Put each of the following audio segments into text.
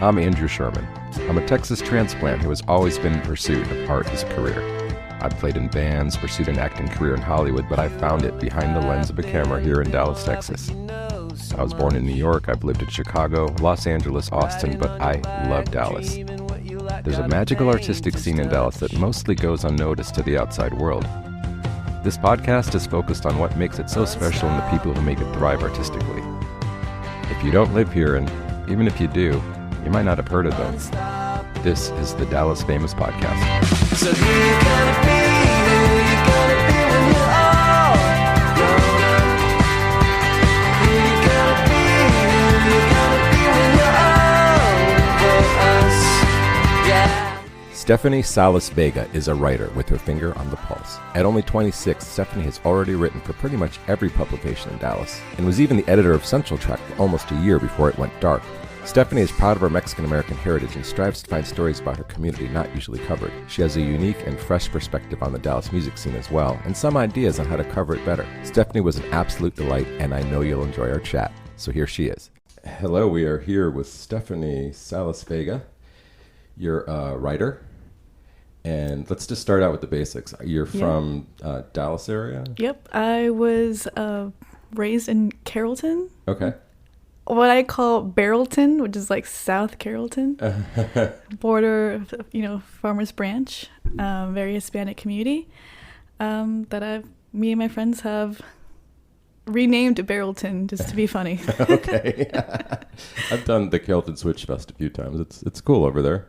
I'm Andrew Sherman. I'm a Texas transplant who has always been in pursuit of art as a career. I've played in bands, pursued an acting career in Hollywood, but I found it behind the lens of a camera here in Dallas, Texas. I was born in New York, I've lived in Chicago, Los Angeles, Austin, but I love Dallas. There's a magical artistic scene in Dallas that mostly goes unnoticed to the outside world. This podcast is focused on what makes it so special and the people who make it thrive artistically. If you don't live here, and even if you do, you might not have heard of them. This is the Dallas Famous Podcast. So who you gonna be? Who you gonna be when you're all grown up? Who you gonna be? Who you gonna be when you're over us? Yeah. Stephanie Salas-Vega is a writer with her finger on the pulse. At only 26, Stephanie has already written for pretty much every publication in Dallas, and was even the editor of Central Track for almost a year before it went dark. Stephanie is proud of her Mexican-American heritage and strives to find stories about her community not usually covered. She has a unique and fresh perspective on the Dallas music scene as well, and some ideas on how to cover it better. Stephanie was an absolute delight, and I know you'll enjoy our chat. So here she is. Hello, we are here with Stephanie Salas-Vega. You're a writer, and let's just start out with the basics. You're from Dallas area? Yep, I was raised in Carrollton. Okay. What I call Barrelton, which is like South Carrollton, border, Farmers Branch, very Hispanic community that me and my friends have renamed Barrelton just to be funny. Okay. I've done the Carrollton Switch Fest a few times. It's cool over there.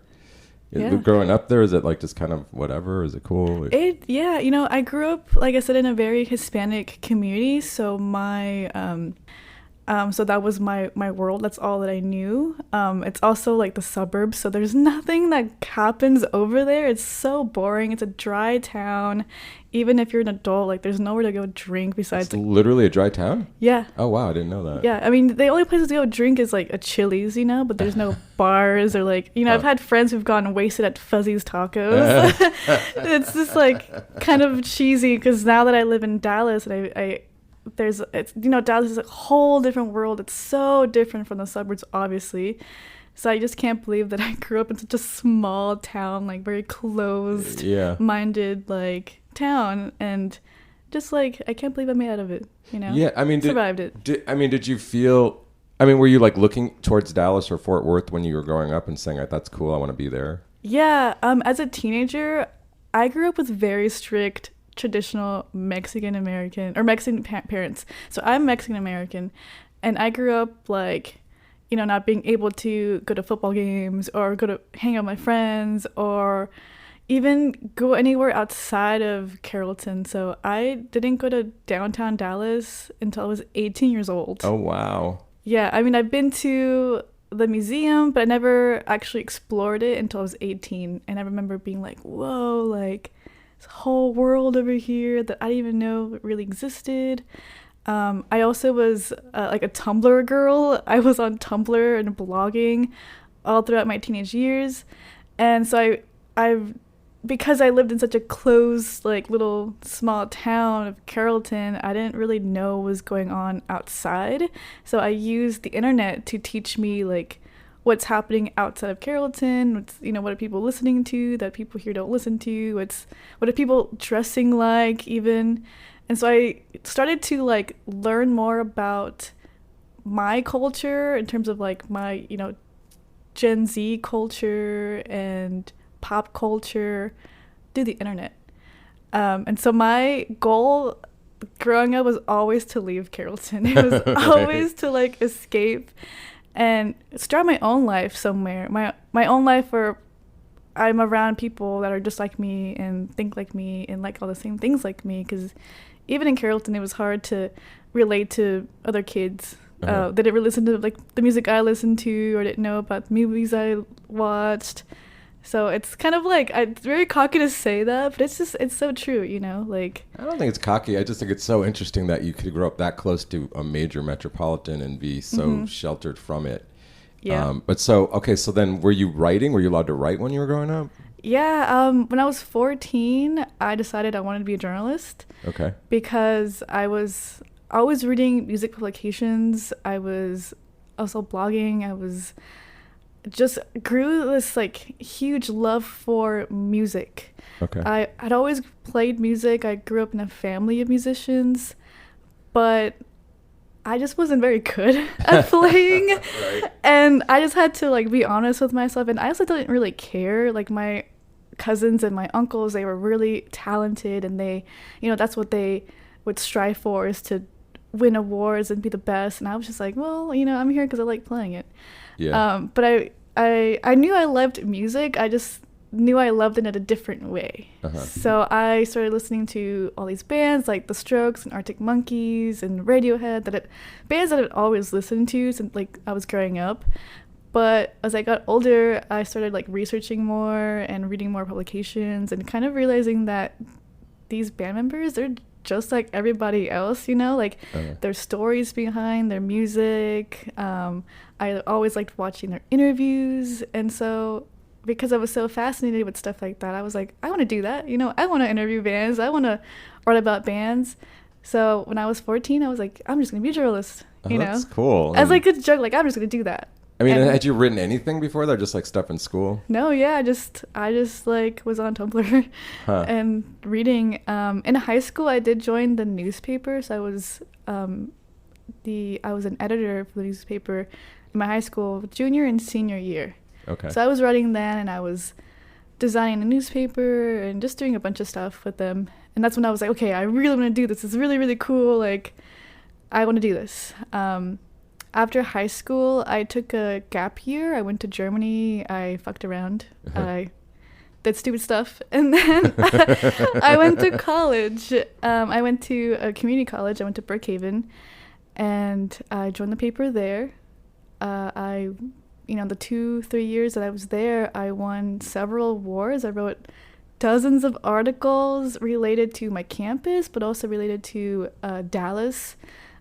Yeah. Growing up there, is it like just kind of whatever? Is it cool? I grew up, like I said, in a very Hispanic community, so my so that was my world. That's all that I knew. It's also like the suburbs, so there's nothing that happens over there. It's so boring. It's a dry town. Even if you're an adult, like there's nowhere to go drink besides. It's literally a dry town? Yeah. Oh wow, I didn't know that. Yeah, I mean the only places to go drink is like a Chili's, but there's no bars or like I've had friends who've gotten wasted at Fuzzy's Tacos. It's just like kind of cheesy because now that I live in Dallas and Dallas is a whole different world. It's so different from the suburbs, obviously. So I just can't believe that I grew up in such a small town, like very closed minded like town, and just like I can't believe I made out of it. Yeah, I mean, survived it. Did you feel? I mean, were you like looking towards Dallas or Fort Worth when you were growing up and saying, "That's cool, I want to be there"? Yeah. As a teenager, I grew up with very strict traditional Mexican parents. So I'm Mexican American, and I grew up like, not being able to go to football games or go to hang out with my friends or even go anywhere outside of Carrollton. So I didn't go to downtown Dallas until I was 18 years old. Oh, wow. Yeah, I mean, I've been to the museum, but I never actually explored it until I was 18. And I remember being like, whoa, like whole world over here that I didn't even know really existed. I also was like a Tumblr girl. I was on Tumblr and blogging all throughout my teenage years, and so because I lived in such a closed like little small town of Carrollton, I didn't really know what was going on outside. So I used the internet to teach me like what's happening outside of Carrollton, what are people listening to that people here don't listen to, what are people dressing like even. And so I started to like learn more about my culture in terms of like my, Gen Z culture and pop culture through the internet. And so my goal growing up was always to leave Carrollton. It was always to like escape and start my own life somewhere. My own life where I'm around people that are just like me and think like me and like all the same things like me. Because even in Carrollton, it was hard to relate to other kids. They didn't really listen to like the music I listened to or didn't know about the movies I watched. So it's kind of like, it's very cocky to say that, but it's so true, like. I don't think it's cocky. I just think it's so interesting that you could grow up that close to a major metropolitan and be so sheltered from it. Yeah. So then were you writing? Were you allowed to write when you were growing up? Yeah. When I was 14, I decided I wanted to be a journalist. Okay. Because I was always reading music publications. I was also blogging. I was just grew this like huge love for music. Okay. I'd always played music. I grew up in a family of musicians, but I just wasn't very good at playing. Right. And I just had to like be honest with myself, and I also didn't really care. Like my cousins and my uncles, they were really talented, and they, that's what they would strive for, is to win awards and be the best. And I was just like, well, I'm here because I like playing it. Yeah. But I knew I loved music. I just knew I loved it in a different way. So I started listening to all these bands like The Strokes and Arctic Monkeys and Radiohead, bands that I'd always listened to since like I was growing up. But as I got older, I started like researching more and reading more publications and kind of realizing that these band members, they're just like everybody else, like their stories behind their music. I always liked watching their interviews. And so because I was so fascinated with stuff like that, I was like, I want to do that. I want to interview bands. I want to write about bands. So when I was 14, I was like, I'm just going to be a journalist. That's cool. As like a joke, like I'm just going to do that. I mean, And- had you written anything before that, or just like stuff in school? No, yeah, I just like was on Tumblr and reading. In high school, I did join the newspaper, so I was an editor for the newspaper in my high school junior and senior year. Okay. So I was writing then, and I was designing a newspaper and just doing a bunch of stuff with them. And that's when I was like, okay, I really want to do this. It's really, really cool. Like, I want to do this. After high school, I took a gap year. I went to Germany. I fucked around. I did stupid stuff. And then I went to college. I went to a community college. I went to Brookhaven. And I joined the paper there. The 2-3 years that I was there, I won several awards. I wrote dozens of articles related to my campus, but also related to Dallas.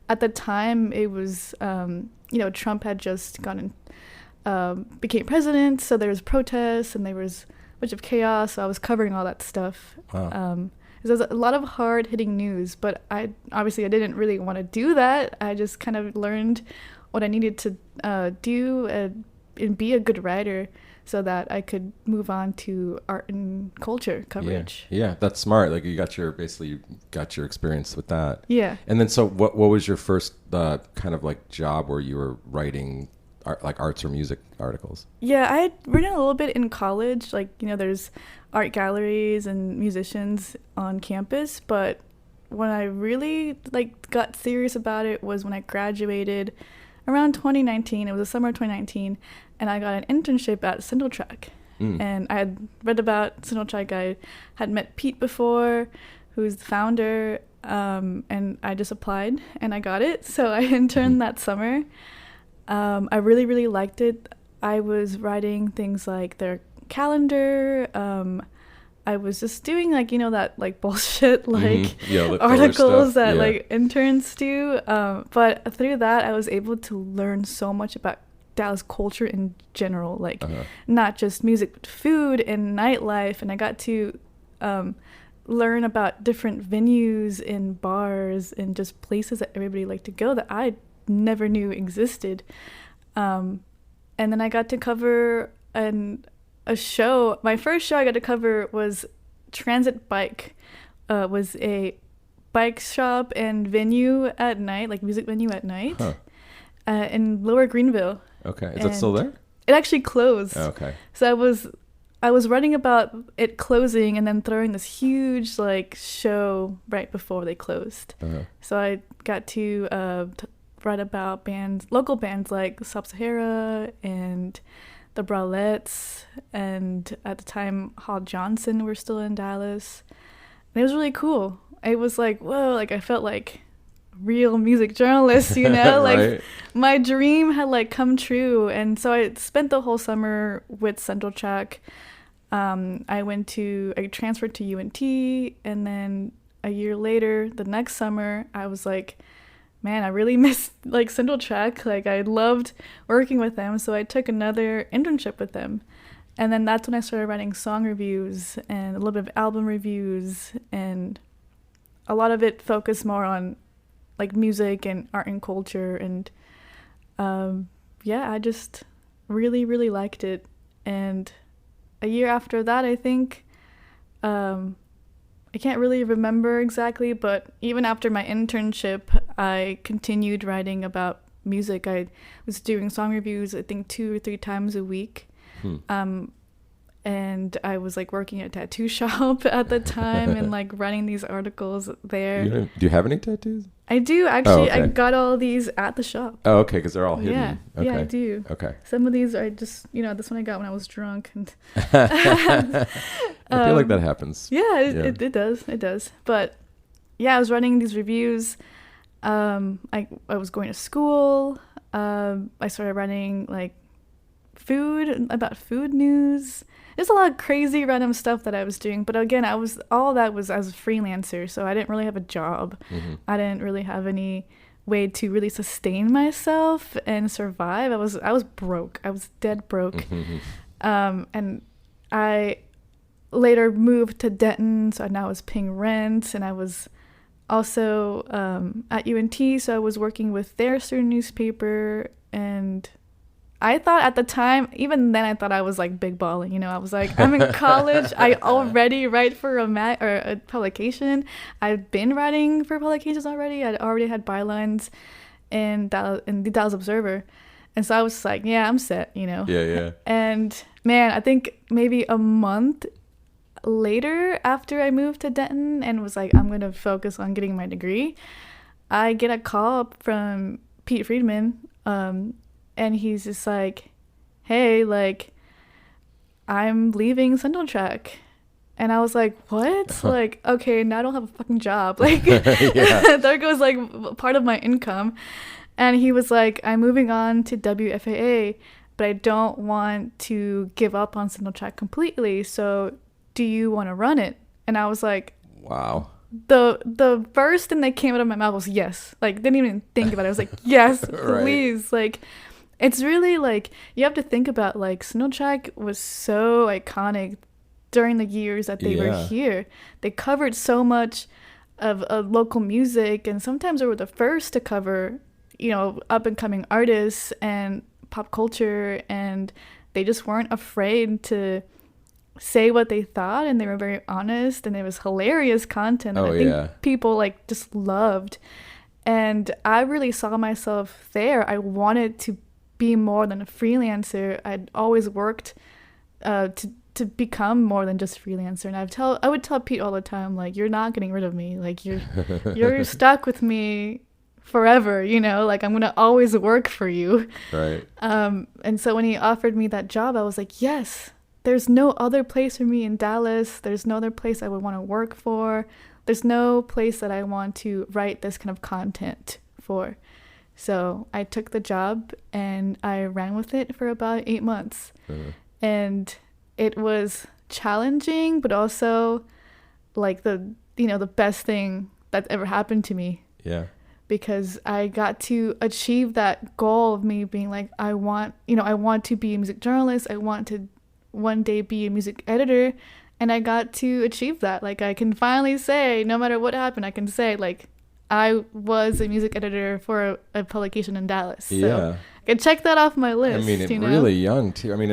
At the time, it was, Trump had just became president, so there was protests and there was a bunch of chaos, so I was covering all that stuff. Wow. There was a lot of hard-hitting news, but I didn't really want to do that. I just kind of learned what I needed to do and be a good writer so that I could move on to art and culture coverage. Yeah, that's smart. Like you got your experience with that. Yeah. And then so what was your first kind of like job where you were writing like arts or music articles? Yeah, I had written a little bit in college. Like, there's art galleries and musicians on campus, but when I really got serious about it was when I graduated around 2019. It was the summer of 2019, and I got an internship at Central Track. And I had read about Central Track. I had met Pete before, who's the founder, and I just applied and I got it. So I interned that summer. I really, really liked it. I was writing things like their calendar. I was just doing that bullshit the articles that stuff. interns do. But through that, I was able to learn so much about Dallas culture in general, not just music, but food and nightlife. And I got to learn about different venues and bars and just places that everybody liked to go that I never knew existed. And then I got to cover a show. My first show I got to cover was Transit Bike. Was a bike shop and venue at night, like music venue at night, in Lower Greenville. Okay, is that still there? It actually closed. Oh, okay. So I was writing about it closing and then throwing this huge show right before they closed. So I got to write about local bands like Sub-Sahara and the Bralettes, and at the time Hall Johnson were still in Dallas. And it was really cool. It was whoa, I felt like real music journalist, Right. My dream had come true. And so I spent the whole summer with Central Track. I transferred to UNT, and then a year later, the next summer, I was like, man, I really miss Central Track. I loved working with them, so I took another internship with them. And then that's when I started writing song reviews and a little bit of album reviews, and a lot of it focused more on music and art and culture. And I just really, really liked it. And a year after that, I think, I can't really remember exactly, but even after my internship, I continued writing about music. I was doing song reviews, I think 2 or 3 times a week. And I was like working at a tattoo shop at the time and like writing these articles there. Do you have any tattoos? I do actually. okay. I got all these at the shop. Oh, okay, because they're all hidden. Yeah, Okay. yeah, I do. Okay. Some of these are just, this one I got when I was drunk, and I feel like that happens. yeah, it does, it does. But yeah, I was running these reviews. I was going to school. I started writing like about food news. There's a lot of crazy random stuff that I was doing, but again, all that was as a freelancer, so I didn't really have a job. I didn't really have any way to really sustain myself and survive. I was broke. I was dead broke. And I later moved to Denton, so now I was paying rent, and I was also at UNT, so I was working with their student newspaper. And I thought at the time, even then, I thought I was like big balling. I was like, I'm in college. I already write for a publication. I've been writing for publications already. I already had bylines in the Dallas Observer. And so I was like, yeah, I'm set, Yeah. And man, I think maybe a month later, after I moved to Denton and was like, I'm going to focus on getting my degree, I get a call from Pete Friedman. And he's just like, hey, like, I'm leaving Central Track. And I was like, what? Like, okay, now I don't have a fucking job. Like, there goes, like, part of my income. And he was like, I'm moving on to WFAA, but I don't want to give up on Central Track completely. So do you want to run it? And I was like, wow. The first thing that came out of my mouth was yes. Like, didn't even think about it. I was like, yes, please. Like, it's really like, you have to think about, like, Central Track was so iconic during the years that they were here. They covered so much of local music, and sometimes they were the first to cover, up and coming artists and pop culture, and they just weren't afraid to say what they thought, and they were very honest, and it was hilarious content that I think people like just loved. And I really saw myself there. I wanted to be more than a freelancer. I'd always worked to become more than just freelancer, and I would tell Pete all the time, like, you're not getting rid of me, like, you're stuck with me forever, like, I'm gonna always work for you. Right. And so when he offered me that job, I was like, yes, there's no other place for me in Dallas. There's no other place I would want to work for. There's no place that I want to write this kind of content for. So I took the job and I ran with it for about 8 months. And it was challenging, but also like the best thing that's ever happened to me. Yeah. Because I got to achieve that goal of me being like, I want to be a music journalist. I want to one day be a music editor. And I got to achieve that. Like, I can finally say, no matter what happened, I can say, like, I was a music editor for a publication in Dallas. So I can check that off my list. I mean, really young too. I mean,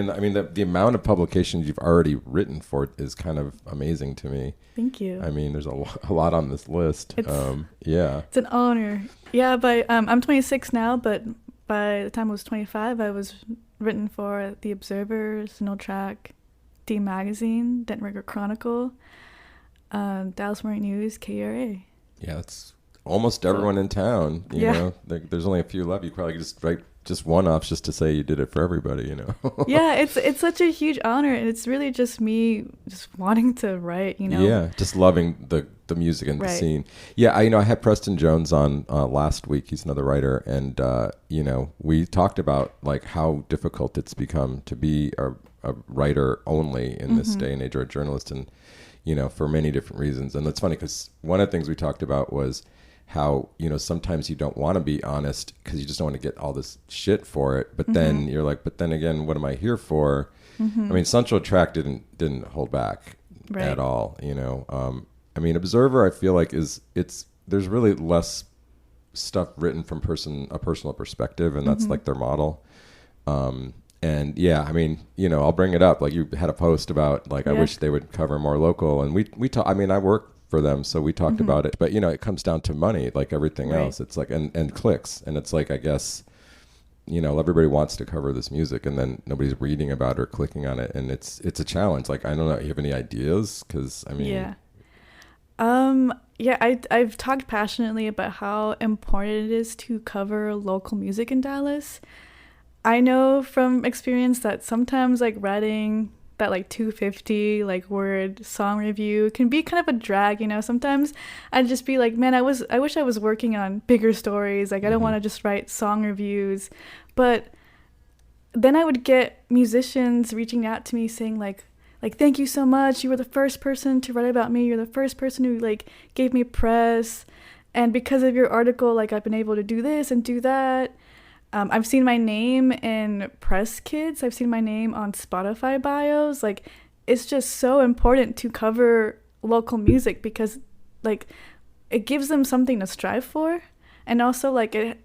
the amount of publications you've already written for is kind of amazing to me. Thank you. I mean, there's a lot on this list. It's an honor. Yeah, but I'm 26 now, but by the time I was 25, I was written for The Observer, Central Track, D Magazine, Denton Record Chronicle, Dallas Morning News, KRA. Yeah, that's almost everyone in town. You know, there's only a few left. You probably just write just one-offs just to say you did it for everybody. Yeah, it's such a huge honor, and it's really just me just wanting to write. Yeah, just loving the music and the scene. Yeah, I had Preston Jones on last week. He's another writer, and we talked about like how difficult it's become to be a writer only in this day and age, or a journalist, and for many different reasons. And it's funny because one of the things we talked about was how sometimes you don't want to be honest because you just don't want to get all this shit for it, but then you're like, but then again, what am I here for? I mean, Central Track didn't hold back at all. I mean, Observer, I feel like there's really less stuff written from a personal perspective, and that's like their model. And yeah, I mean, I'll bring it up. Like you had a post about like, I Yeah. wish they would cover more local, and we talk. I mean, I work for them, so we talked about it. But it comes down to money, like everything Right. else. It's like and clicks, and it's like I guess everybody wants to cover this music, and then nobody's reading about it or clicking on it, and it's a challenge. Like I don't know, you have any ideas? Because I mean, Yeah. Yeah, I've talked passionately about how important it is to cover local music in Dallas. I know from experience that sometimes like writing that like 250 like word song review can be kind of a drag, Sometimes I'd just be like, man, I wish I was working on bigger stories. Like I don't want to just write song reviews. But then I would get musicians reaching out to me saying like thank you so much. You were the first person to write about me. You're the first person who like gave me press. And because of your article, like I've been able to do this and do that. I've seen my name in press kits. I've seen my name on Spotify bios. Like, it's just so important to cover local music because, like, it gives them something to strive for. And also, like, it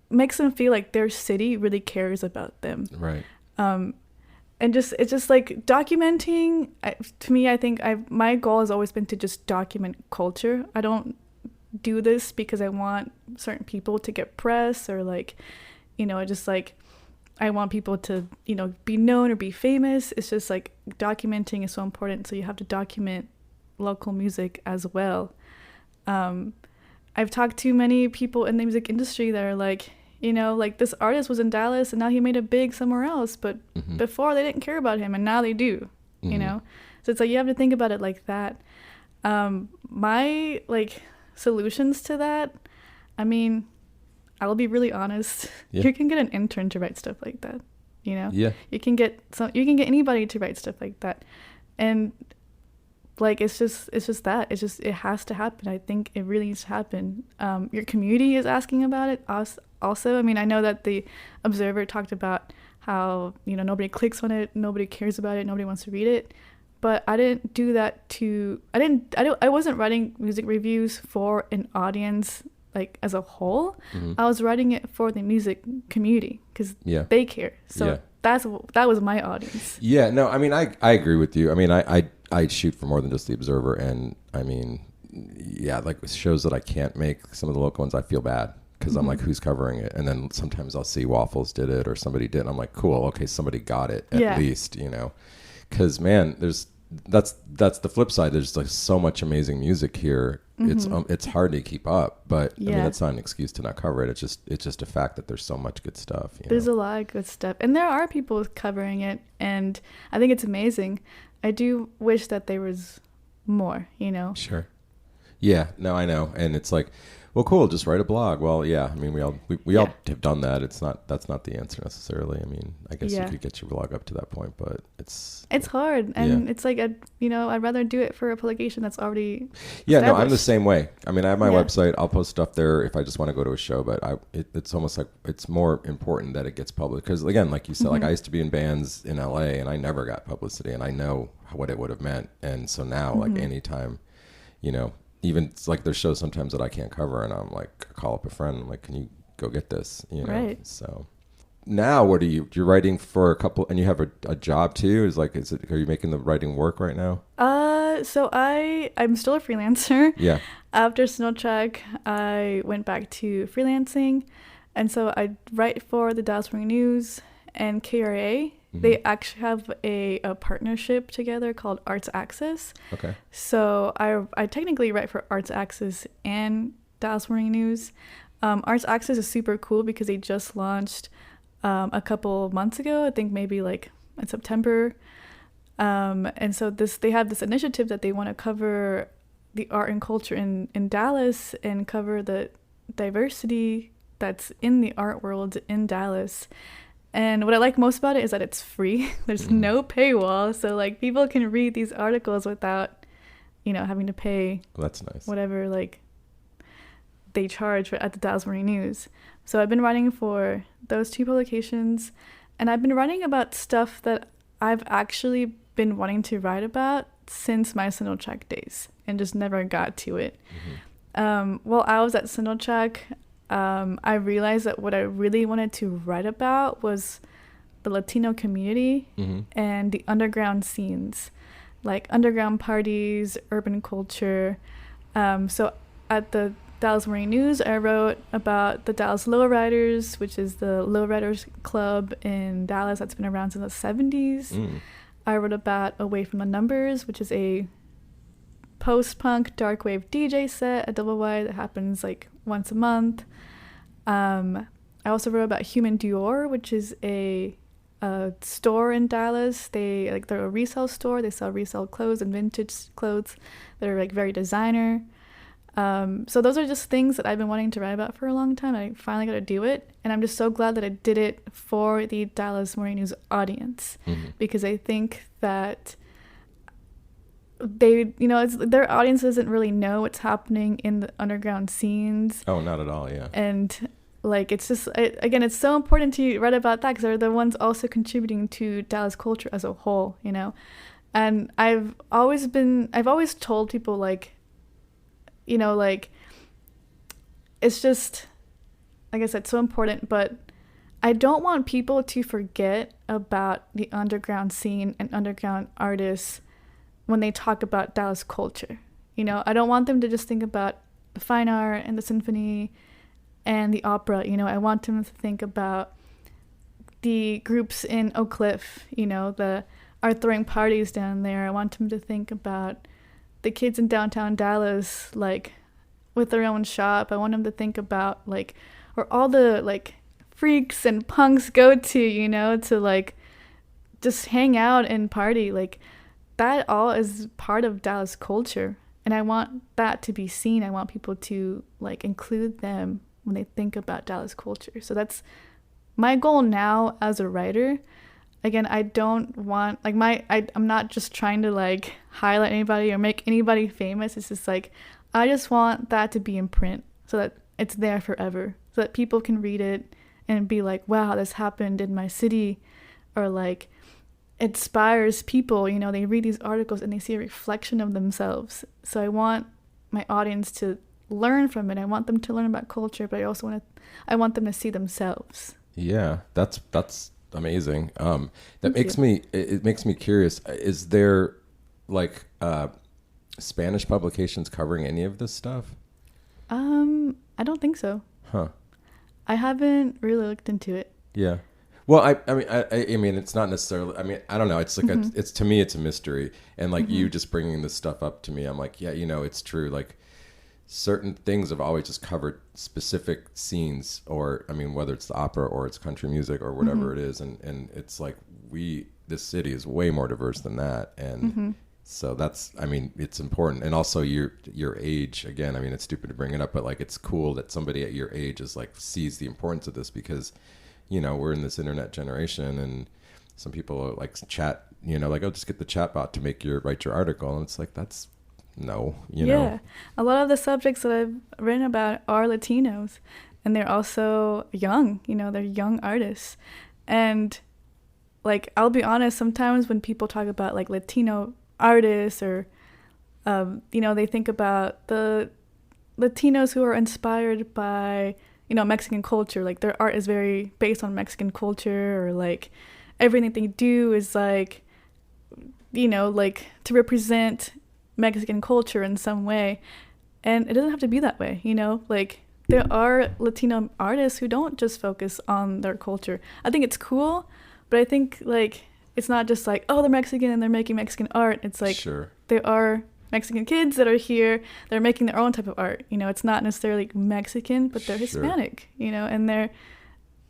makes them feel like their city really cares about them. right. And it's just like documenting. To me, I think my goal has always been to just document culture. I don't do this because I want certain people to get press or like, just like I want people to, be known or be famous. It's just like documenting is so important. So you have to document local music as well. I've talked to many people in the music industry that are like, like this artist was in Dallas and now he made it big somewhere else. But before they didn't care about him and now they do, So it's like you have to think about it like that. My like solutions to that, I mean, I'll be really honest. Yeah. You can get an intern to write stuff like that, Yeah. You can get anybody to write stuff like that, and like it's just that it has to happen. I think it really needs to happen. Your community is asking about it. Also, I mean, I know that the Observer talked about how nobody clicks on it, nobody cares about it, nobody wants to read it. But I didn't do that I wasn't writing music reviews for an audience like as a whole. I was writing it for the music community because they care. So that was my audience. Yeah, no, I mean, I agree with you. I mean, I shoot for more than just the Observer, and I mean, yeah, like shows that I can't make, some of the local ones, I feel bad because I'm like, who's covering it? And then sometimes I'll see Waffles did it or somebody did, and I'm like, cool, okay, somebody got it at least, because man, that's the flip side. There's like so much amazing music here. It's hard to keep up, but I mean, that's not an excuse to not cover it. It's just a fact that there's so much good stuff. There's a lot of good stuff, and there are people covering it, and I think it's amazing. I do wish that there was more, Sure. Yeah, no, I know. And it's like, well, cool, just write a blog. Well, yeah, I mean, we all have done that. That's not the answer necessarily. I mean, I guess you could get your blog up to that point, but it's hard, and it's like I'd rather do it for a publication that's already no, I'm the established. same way. I mean, I have my website. I'll post stuff there if I just want to go to a show, but it's almost like it's more important that it gets published because, again, like you said, like I used to be in bands in LA and I never got publicity, and I know what it would have meant. And so now, like anytime, even it's like there's shows sometimes that I can't cover, and I'm like, I call up a friend, I'm like, can you go get this? Right. So now, what you're writing for a couple, and you have a job too? Are you making the writing work right now? So I'm still a freelancer. Yeah. After Snowtrack, I went back to freelancing, and so I write for the Dallas Morning News and KRA. They actually have a partnership together called Arts Access. Okay. So I technically write for Arts Access and Dallas Morning News. Arts Access is super cool because they just launched a couple months ago. I think maybe like in September. And so they have this initiative that they want to cover the art and culture in Dallas and cover the diversity that's in the art world in Dallas. And what I like most about it is that it's free. There's no paywall. So like people can read these articles without, having to pay. Well, that's nice. Whatever like they charge at the Dallas Morning News. So I've been writing for those two publications, and I've been writing about stuff that I've actually been wanting to write about since my Sonotrack days and just never got to it. While I was at Sonotrack, I realized that what I really wanted to write about was the Latino community and the underground scenes, like underground parties, urban culture. So at the Dallas Morning News, I wrote about the Dallas Lowriders, which is the lowriders club in Dallas that's been around since the 70s. I wrote about Away from the Numbers, which is a post-punk dark wave DJ set at Double Y that happens like once a month. I also wrote about Human Dior, which is a store in Dallas. They're a resale store. They sell resale clothes and vintage clothes that are like very designer. So those are just things that I've been wanting to write about for a long time. I finally got to do it, and I'm just so glad that I did it for the Dallas Morning News audience, because I think that they, their audience doesn't really know what's happening in the underground scenes. Oh, not at all, yeah. And like, it's just, again, it's so important to write about that because they're the ones also contributing to Dallas culture as a whole, And I've always told people, like, it's just, like I said, so important, but I don't want people to forget about the underground scene and underground artists when they talk about Dallas culture. I don't want them to just think about the fine art and the symphony and the opera. I want them to think about the groups in Oak Cliff, the are throwing parties down there. I want them to think about the kids in downtown Dallas, like, with their own shop. I want them to think about, like, where all the, like, freaks and punks go to, to, like, just hang out and party. Like, that all is part of Dallas culture. And I want that to be seen. I want people to, like, include them when they think about Dallas culture. So that's my goal now as a writer. Again, I don't want, like, I'm not just trying to, like, highlight anybody or make anybody famous. It's just, like, I just want that to be in print so that it's there forever, so that people can read it and be like, wow, this happened in my city, or, like, it inspires people, they read these articles and they see a reflection of themselves. So I want my audience to learn from it. I want them to learn about culture, but I want them to see themselves. Yeah, that's amazing. It makes me curious. Is there, like, Spanish publications covering any of this stuff? I don't think so. Huh. I haven't really looked into it. Yeah. Well, I mean, it's not necessarily, I mean, I don't know. It's like, it's, to me, it's a mystery. And, like, you just bringing this stuff up to me, I'm like, yeah, it's true. Like, certain things have always just covered specific scenes, or, I mean, whether it's the opera or it's country music or whatever it is. And it's like, this city is way more diverse than that. And so that's, I mean, it's important. And also your age, again, I mean, it's stupid to bring it up, but, like, it's cool that somebody at your age is, like, sees the importance of this, because, we're in this internet generation, and some people like chat, like, oh, just get the chatbot to write your article. And it's like, that's no, Yeah. A lot of the subjects that I've written about are Latinos, and they're also young, they're young artists. And, like, I'll be honest, sometimes when people talk about, like, Latino artists, or, they think about the Latinos who are inspired by, Mexican culture. Like, their art is very based on Mexican culture, or, like, everything they do is, like, like, to represent Mexican culture in some way. And it doesn't have to be that way, like, there are Latino artists who don't just focus on their culture. I think it's cool, but I think, like, it's not just like, oh, they're Mexican and they're making Mexican art. It's like, sure, there are Mexican kids that are here, they're making their own type of art. It's not necessarily Mexican, but they're Hispanic, and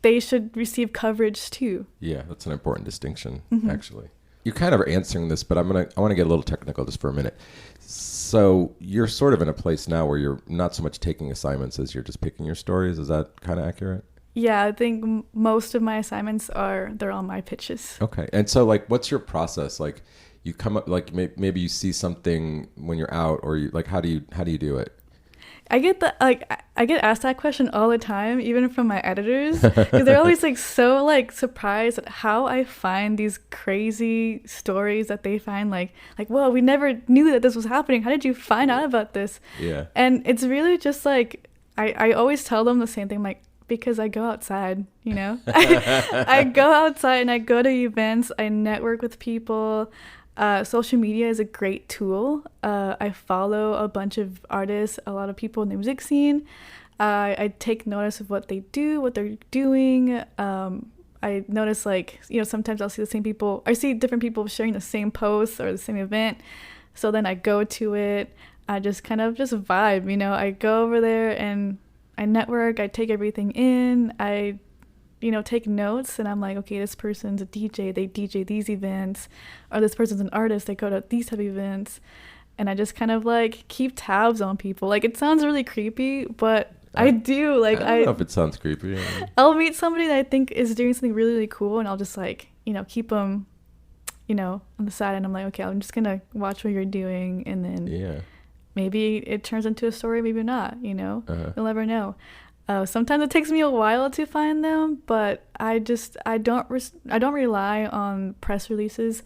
they should receive coverage too. Yeah, that's an important distinction, actually. You kind of are answering this, but I want to get a little technical just for a minute. So you're sort of in a place now where you're not so much taking assignments as you're just picking your stories. Is that kind of accurate? Yeah, I think most of my assignments they're all my pitches. Okay. And so, like, what's your process? Like, you come up, like, maybe you see something when you're out, or you, like, how do you do it? I get asked that question all the time, even from my editors, because they're always, like, so, like, surprised at how I find these crazy stories that they find, like, whoa, we never knew that this was happening. How did you find out about this? Yeah. And it's really just, like, I always tell them the same thing, like, because I go outside, you know. I go outside and I go to events. I network with people. Social media is a great tool. I follow a bunch of artists, a lot of people in the music scene. I take notice of what they do, what they're doing. I notice, like, you know, sometimes I'll see the same people. I see different people sharing the same post or the same event. So then I go to it. I just kind of just vibe, you know. I go over there and I network. I take everything in. I, you know, take notes, and I'm like, okay, this person's a DJ. They DJ these events. Or this person's an artist. They go to these type of events. And I just kind of, like, keep tabs on people. Like, it sounds really creepy, but I do. Like, I don't know if it sounds creepy. I'll meet somebody that I think is doing something really, really cool, and I'll just, like, you know, keep them, you know, on the side. And I'm like, okay, I'm just going to watch what you're doing. And then maybe it turns into a story, maybe not, you know. You'll never know. Sometimes it takes me a while to find them, but I don't rely on press releases.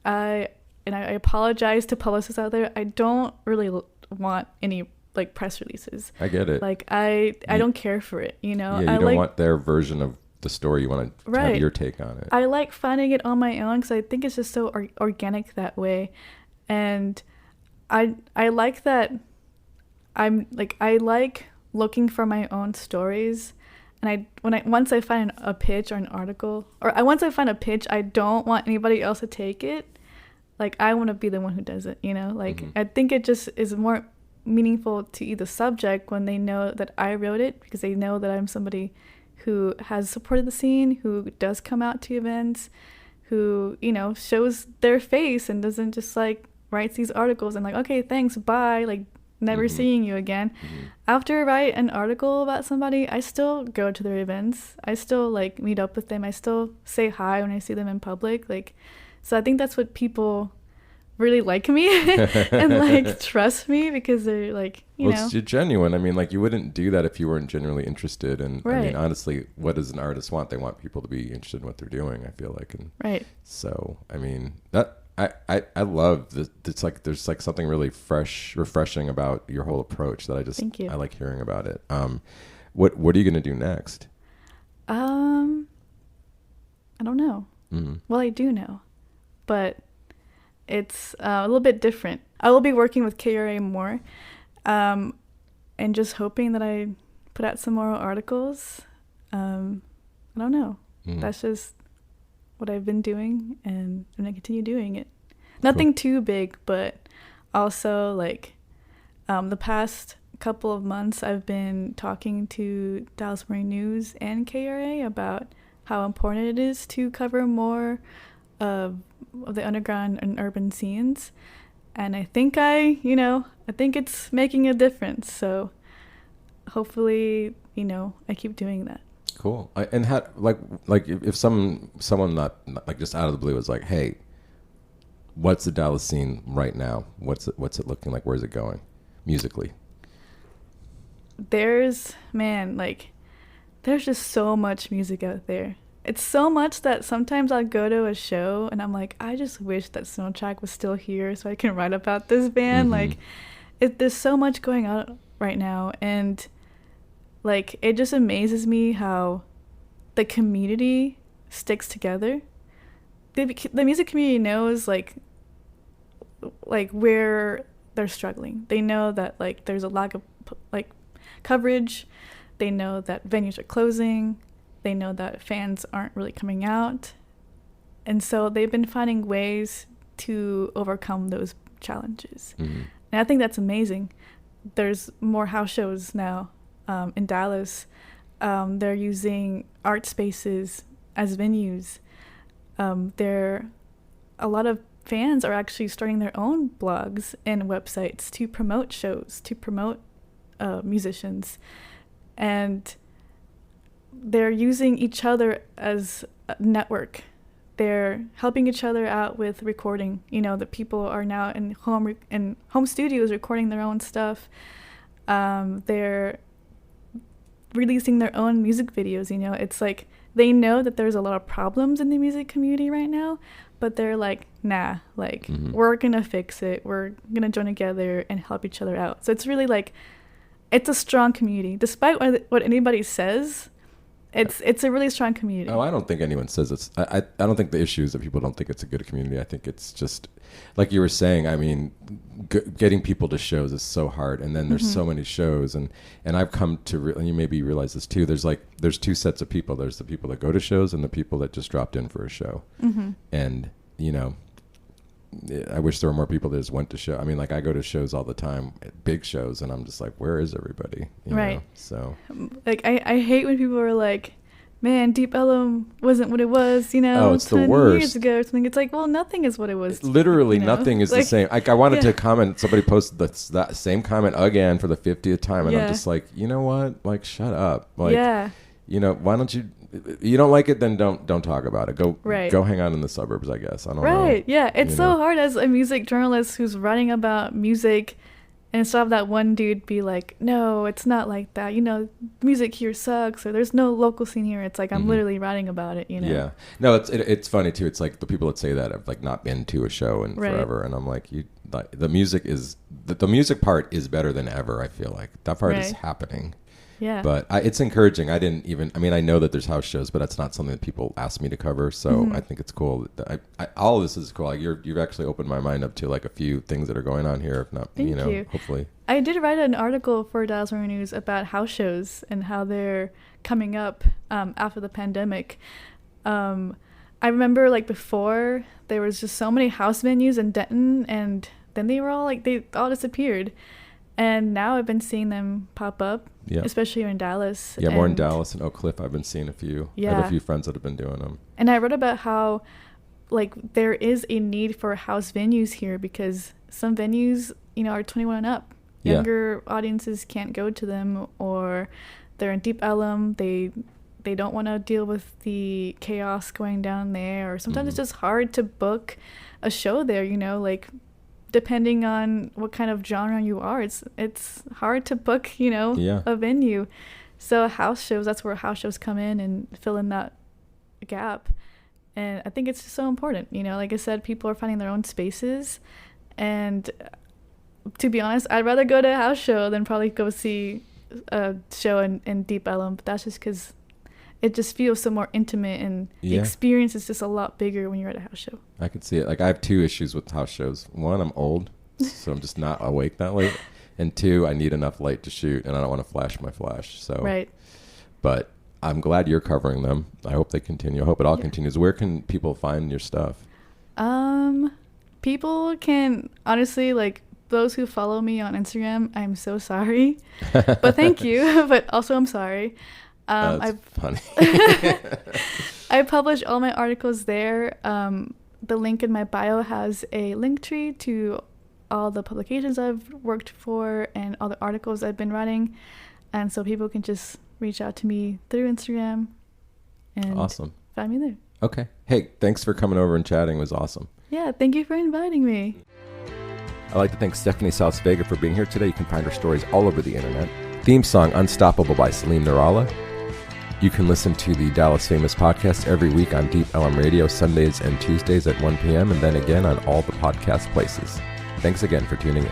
I apologize to publicists out there. I don't really want any, like, press releases. I get it. Like, I don't care for it, you know. Yeah, you don't want their version of the story. You want to have your take on it. I like finding it on my own because I think it's just so organic that way, and I like that. I like looking for my own stories, and once I find a pitch or an article, once I find a pitch, I don't want anybody else to take it. Like, I want to be the one who does it, you know. Like, I think it just is more meaningful to the subject when they know that I wrote it, because they know that I'm somebody who has supported the scene, who does come out to events, who, you know, shows their face and doesn't just, like, writes these articles and, like, okay, thanks, bye, like, never seeing you again. After I write an article about somebody, I still go to their events. I still, like, meet up with them. I still say hi when I see them in public. Like, so I think that's what people really like me and, like, trust me, because they're, like, you know. It's genuine. I mean, like, you wouldn't do that if you weren't genuinely interested. And I mean, honestly, what does an artist want? They want people to be interested in what they're doing, I feel like. And so, I mean, that I love that. It's like there's, like, something really refreshing about your whole approach that I like hearing about it. What are you going to do next? I don't know. Well, I do know, but it's a little bit different. I will be working with KRA more, and just hoping that I put out some more articles. I don't know. That's just what I've been doing, and I'm gonna continue doing it. Nothing too big, but also, like, the past couple of months I've been talking to Dallas Morning News and KRA about how important it is to cover more of the underground and urban scenes, and I think it's making a difference. So hopefully, you know, I keep doing that. Cool. And how, like if someone not like just out of the blue is like, hey, what's the Dallas scene right now? What's it looking like? Where's it going musically? There's just so much music out there. It's so much that sometimes I'll go to a show and I'm like, I just wish that Soundtrack was still here so I can write about this band. Like, there's so much going on right now, and, like, it just amazes me how the community sticks together. The music community knows, like where they're struggling. They know that, like, there's a lack of, like, coverage. They know that venues are closing. They know that fans aren't really coming out. And so they've been finding ways to overcome those challenges. And I think that's amazing. There's more house shows now in Dallas. They're using art spaces as venues. A lot of fans are actually starting their own blogs and websites to promote shows, to promote musicians. And they're using each other as a network. They're helping each other out with recording. You know, the people are now in home studios recording their own stuff. They're releasing their own music videos. You know, it's like they know that there's a lot of problems in the music community right now, but they're like, nah, like, we're gonna fix it. We're gonna join together and help each other out. So it's really, like, it's a strong community. Despite what anybody says, it's a really strong community. Oh, I don't think anyone says it's. I don't think the issue is that people don't think it's a good community. I think it's just like you were saying. I mean, getting people to shows is so hard, and then there's so many shows, and I've come to and you maybe realize this too. There's two sets of people. There's the people that go to shows and the people that just dropped in for a show, and you know. I wish there were more people that just went to show. I mean, like I go to shows all the time, big shows, and I'm just like, where is everybody? You Right. know? So, Like I hate when people are like, man, Deep Ellum wasn't what it was, you know, Oh, it's the 10 worst. years ago or something. It's like, well, nothing is what it was. literally you know? nothing is Like, the same. Like I wanted yeah. to comment. Somebody posted that same comment again for the 50th time, and I'm Yeah. just like, you know what? Like, shut up. Like, yeah. you know, why don't you don't like it? Then don't talk about it. Right. Go hang out in the suburbs. I guess I don't know. Right. Yeah. It's you so know? hard as a music journalist who's writing about music, and instead of that one dude be like, no, it's not like that. You know, music here sucks, or there's no local scene here. It's like I'm literally writing about it. You know. Yeah. No, it's funny too. It's like the people that say that have like not been to a show in Right. forever, and I'm like, the music is the music part is better than ever. I feel like that part is Right. happening. Yeah. But I encouraging. I mean, I know that there's house shows, but that's not something that people ask me to cover. So I think it's cool. That all of this is cool. Like you've actually opened my mind up to like a few things that are going on here. If not, Thank you know, you. hopefully. I did write an article for Dallas Morning News about house shows and how they're coming up after the pandemic. I remember like before there was just so many house venues in Denton, and then they all disappeared. And now I've been seeing them pop up, Yeah. especially here in Dallas. Yeah, more in And- Dallas and Oak Cliff. I've been seeing a few. I have Yeah. a few friends that have been doing them. And I read about how like there is a need for house venues here because some venues, you know, are 21 and up. Yeah. Younger audiences can't go to them, or they're in Deep Ellum. They don't want to deal with the chaos going down there, or sometimes it's just hard to book a show there, you know, like depending on what kind of genre you are, it's hard to book, you know, Yeah. a venue. So house shows, that's where house shows come in and fill in that gap. And I think it's just so important, you know, like I said, people are finding their own spaces. And to be honest, I'd rather go to a house show than probably go see a show in Deep Ellum. But that's just because it just feels so more intimate, and the Yeah. experience is just a lot bigger when you're at a house show. I could see it. Like I have two issues with house shows. One, I'm old, so I'm just not awake that late. And two, I need enough light to shoot, and I don't want to flash my flash. So, Right. But I'm glad you're covering them. I hope they continue. I hope it all Yeah. continues. Where can people find your stuff? People can honestly, like those who follow me on Instagram, I'm so sorry, but thank you. But also I'm sorry. That's funny. I publish all my articles there. The link in my bio has a link tree to all the publications I've worked for and all the articles I've been writing. And so people can just reach out to me through Instagram and Awesome. find me there. Okay. Hey, thanks for coming over and chatting. It was awesome. Yeah, thank you for inviting me. I'd like to thank Stephanie Salas-Vega for being here today. You can find her stories all over the internet. Theme song Unstoppable by Salim Nirala. You can listen to the Dallas Famous podcast every week on Deep Ellum Radio, Sundays and Tuesdays at 1 p.m. and then again on all the podcast places. Thanks again for tuning in.